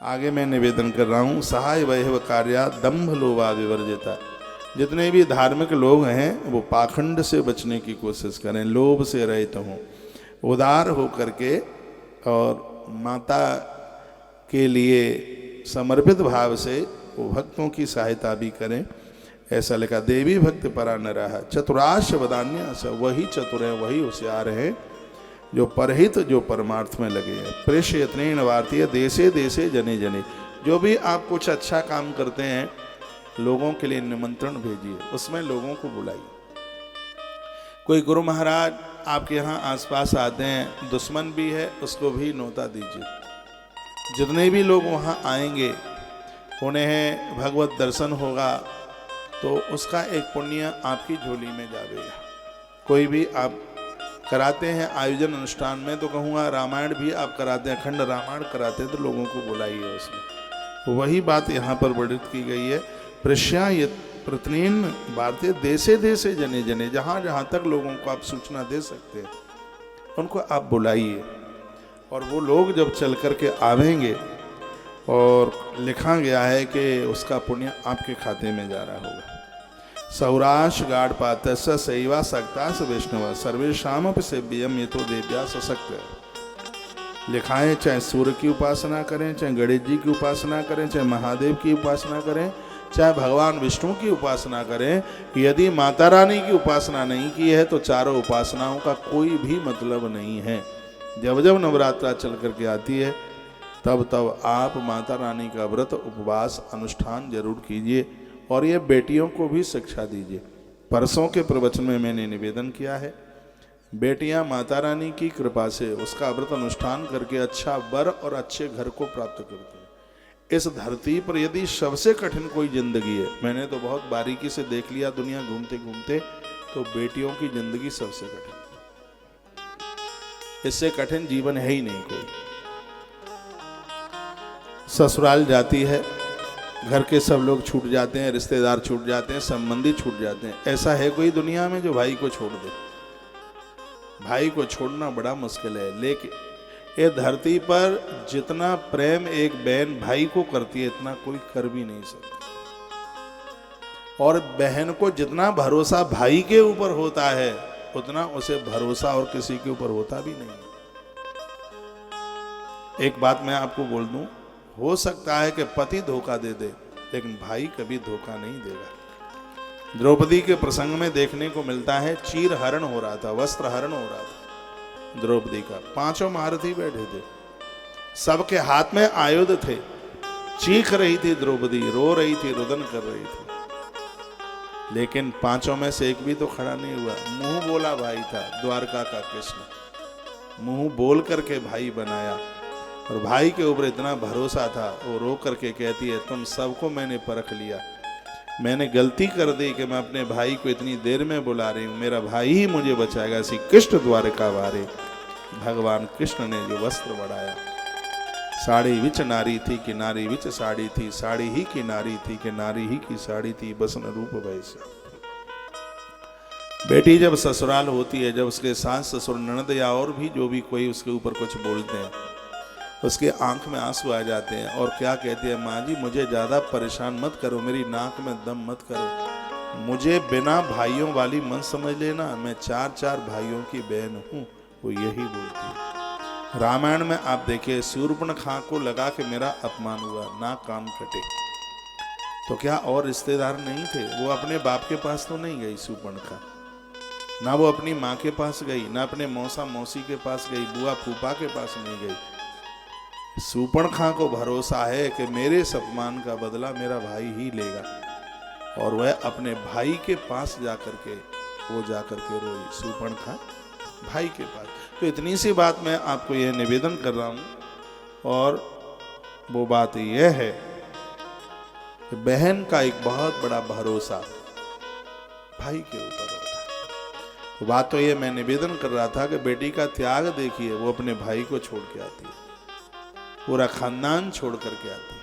आगे मैं निवेदन कर रहा हूँ, सहाय वैव कार्या दम्भ लोभा विवर्जिता। जितने भी धार्मिक लोग हैं वो पाखंड से बचने की कोशिश करें, लोभ से रहित हों, उदार हो करके और माता के लिए समर्पित भाव से वो भक्तों की सहायता भी करें। ऐसा लिखा, देवी भक्त परा न रहा चतुराश वदान्य स, वही चतुर हैं, वही होशियार हैं जो परहित, जो परमार्थ में लगे हैं। प्रेष्य यत्नेन वार्तिय देशे देशे जने जने। जो भी आप कुछ अच्छा काम करते हैं, लोगों के लिए निमंत्रण भेजिए, उसमें लोगों को बुलाइए। कोई गुरु महाराज आपके यहाँ आसपास आते हैं, दुश्मन भी है, उसको भी न्योता दीजिए। जितने भी लोग वहाँ आएंगे उन्हें भगवत दर्शन होगा तो उसका एक पुण्य आपकी झोली में जाएगा। कोई भी आप कराते हैं आयोजन अनुष्ठान में तो कहूँगा रामायण भी आप कराते हैं, अखंड रामायण कराते हैं तो लोगों को बुलाइए उसमें। वही बात यहाँ पर वर्णित की गई है, प्रश्या प्रतिन भारतीय देशे देशे जने जने। जहाँ जहाँ तक लोगों को आप सूचना दे सकते हैं उनको आप बुलाइए, और वो लोग जब चल कर के आवेंगे और लिखा गया है कि उसका पुण्य आपके खाते में जा रहा होगा। सौराश गाढ़ पातस सैवा सक्तास वैष्णव सर्वेशाम सेव्यम ये तो देव्या सशक्त। लिखा है चाहे सूर्य की उपासना करें, चाहे गणेश जी की उपासना करें, चाहे महादेव की उपासना करें, चाहे भगवान विष्णु की उपासना करें, यदि माता रानी की उपासना नहीं की है तो चारों उपासनाओं का कोई भी मतलब नहीं है। जब जब नवरात्रा चल करके आती है तब तब आप माता रानी का व्रत उपवास अनुष्ठान जरूर कीजिए, और ये बेटियों को भी शिक्षा दीजिए। परसों के प्रवचन में मैंने निवेदन किया है, बेटियां माता रानी की कृपा से उसका व्रत अनुष्ठान करके अच्छा वर और अच्छे घर को प्राप्त करती है। इस धरती पर यदि सबसे कठिन कोई जिंदगी है, मैंने तो बहुत बारीकी से देख लिया दुनिया घूमते घूमते, तो बेटियों की जिंदगी सबसे कठिन। इससे कठिन जीवन है ही नहीं कोई। ससुराल जाती है, घर के सब लोग छूट जाते हैं, रिश्तेदार छूट जाते हैं, संबंधी छूट जाते हैं। ऐसा है कोई दुनिया में जो भाई को छोड़ दे? भाई को छोड़ना बड़ा मुश्किल है, लेकिन ये धरती पर जितना प्रेम एक बहन भाई को करती है इतना कोई कर भी नहीं सकता। और बहन को जितना भरोसा भाई के ऊपर होता है उतना उसे भरोसा और किसी के ऊपर होता भी नहीं। एक बात मैं आपको बोल दूं, हो सकता है कि पति धोखा दे दे, लेकिन भाई कभी धोखा नहीं देगा। द्रौपदी के प्रसंग में देखने को मिलता है, चीर हरण हो रहा था, वस्त्र हरण हो रहा था द्रौपदी का। 5 महारथी बैठे थे, सबके हाथ में आयुध थे। चीख रही थी द्रौपदी, रो रही थी, रुदन कर रही थी, लेकिन 5 में से एक भी तो खड़ा नहीं हुआ। मुंह बोला भाई था, द्वारका का कृष्ण, मुंह बोल करके भाई बनाया, और भाई के ऊपर इतना भरोसा था। वो रो करके कहती है, तुम सबको मैंने परख लिया, मैंने गलती कर दी कि मैं अपने भाई को इतनी देर में बुला रही हूँ, मेरा भाई ही मुझे बचाएगा। श्री कृष्ण द्वारका वारे, भगवान कृष्ण ने जो वस्त्र बढ़ाया। साड़ी विच नारी थी कि नारी विच साड़ी थी, साड़ी ही की नारी थी कि नारी ही की साड़ी थी, बसन रूप वैसे। बेटी जब ससुराल होती है, जब उसके सास ससुर ननद या और भी जो भी कोई उसके ऊपर कुछ बोलते हैं, उसके आंख में आंसू आ जाते हैं और क्या कहती है, माँ जी मुझे ज़्यादा परेशान मत करो, मेरी नाक में दम मत करो, मुझे बिना भाइयों वाली मत समझ लेना, मैं 4 भाइयों की बहन हूँ। वो यही बोलती है। रामायण में आप देखिए, शूर्पणखा को लगा कि मेरा अपमान हुआ, नाक कान कटे, तो क्या और रिश्तेदार नहीं थे? वो अपने बाप के पास तो नहीं गई शूर्पणखा, ना वो अपनी माँ के पास गई, ना अपने मौसा मौसी के पास गई, बुआ फूफा के पास नहीं गई। शूर्पणखा को भरोसा है कि मेरे अपमान का बदला मेरा भाई ही लेगा, और वह अपने भाई के पास जाकर के रोई, शूर्पणखा भाई के पास। तो इतनी सी बात मैं आपको यह निवेदन कर रहा हूं, और वो बात यह है कि बहन का एक बहुत बड़ा भरोसा भाई के ऊपर होता है। तो बात तो ये मैं निवेदन कर रहा था कि बेटी का त्याग देखिए, वो अपने भाई को छोड़ के आती है, पूरा खानदान छोड़ करके आती है,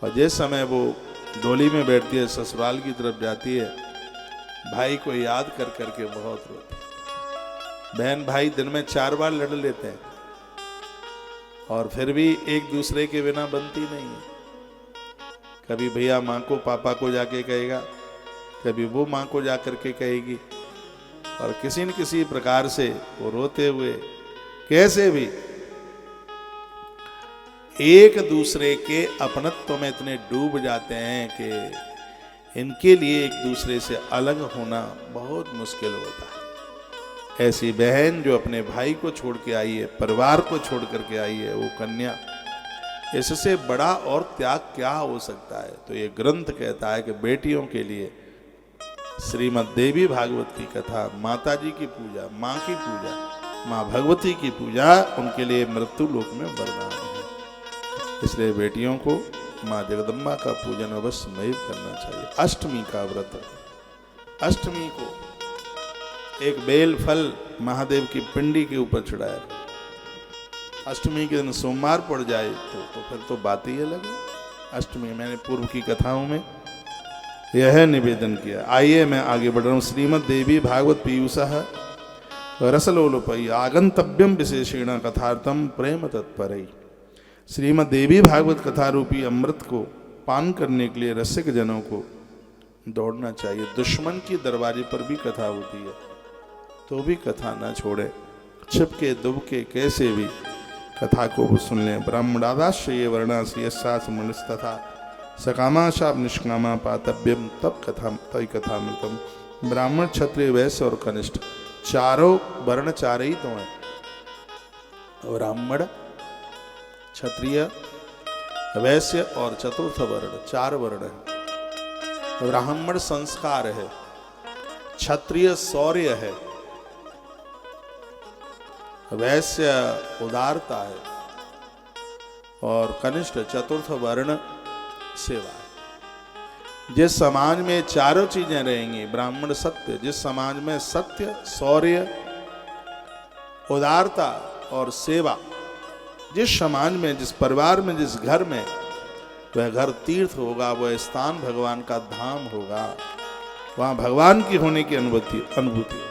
और जिस समय वो डोली में बैठती है, ससुराल की तरफ जाती है, भाई को याद कर करके बहुत रोती है। बहन भाई दिन में 4 बार लड़ लेते हैं, और फिर भी एक दूसरे के बिना बनती नहीं है। कभी भैया माँ को पापा को जाके कहेगा, कभी वो माँ को जाकर के कहेगी, और किसी न किसी प्रकार से वो रोते हुए कैसे भी एक दूसरे के अपनत्व में इतने डूब जाते हैं कि इनके लिए एक दूसरे से अलग होना बहुत मुश्किल होता है। ऐसी बहन जो अपने भाई को छोड़ के आई है, परिवार को छोड़ करके आई है, वो कन्या, इससे बड़ा और त्याग क्या हो सकता है। तो ये ग्रंथ कहता है कि बेटियों के लिए श्रीमद् देवी भागवत की कथा, माता जी की पूजा, माँ की पूजा, माँ भगवती की पूजा उनके लिए मृत्यु लोक में वरदान है। इसलिए बेटियों को माँ जगदम्बा का पूजन अवश्य में करना चाहिए। अष्टमी का व्रत, अष्टमी को एक बेल फल महादेव की पिंडी के ऊपर चढ़ाया। अष्टमी के दिन सोमवार पड़ जाए तो फिर तो बात ही अलग है। अष्टमी मैंने पूर्व की कथाओं में यह निवेदन किया। आइए मैं आगे बढ़ रहा हूँ। श्रीमद् देवी भागवत पीयूषः रसलोलुपै आगंतव्यम विशेषेण कथार्थम प्रेम तत्परै। श्रीमद् देवी भागवत कथा रूपी अमृत को पान करने के लिए रसिक जनों को दौड़ना चाहिए। दुश्मन की दरवाजे पर भी कथा होती है तो भी कथा ना छोड़े, छिपके दुबके कैसे भी कथा को वो सुन लें। ब्राह्मणादाश्रय वर्णाश्रयस्यास मनुस्तथा सकामाशा निष्कामा पातव्यम तब कथा तय कथामृतम। ब्राह्मण क्षत्रिय वैश्य और कनिष्ठ चारों वर्ण चार ही तो हैं। ब्राह्मण क्षत्रिय वैश्य और चतुर्थ वर्ण, चार वर्ण है। ब्राह्मण संस्कार है, क्षत्रिय शौर्य है, वैश्य उदारता है और कनिष्ठ चतुर्थ वर्ण सेवा है। जिस समाज में चारों चीजें रहेंगी, ब्राह्मण सत्य, जिस समाज में सत्य, शौर्य, उदारता और सेवा, जिस समाज में, जिस परिवार में, जिस घर में, वह घर तीर्थ होगा, वह स्थान भगवान का धाम होगा, वहां भगवान की होने की अनुभूति।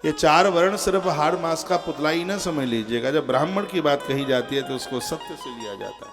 ये चार वर्ण सिर्फ हाड़ मास का पुतला ही ना समझ लीजिएगा। जब ब्राह्मण की बात कही जाती है तो उसको सत्य से लिया जाता है।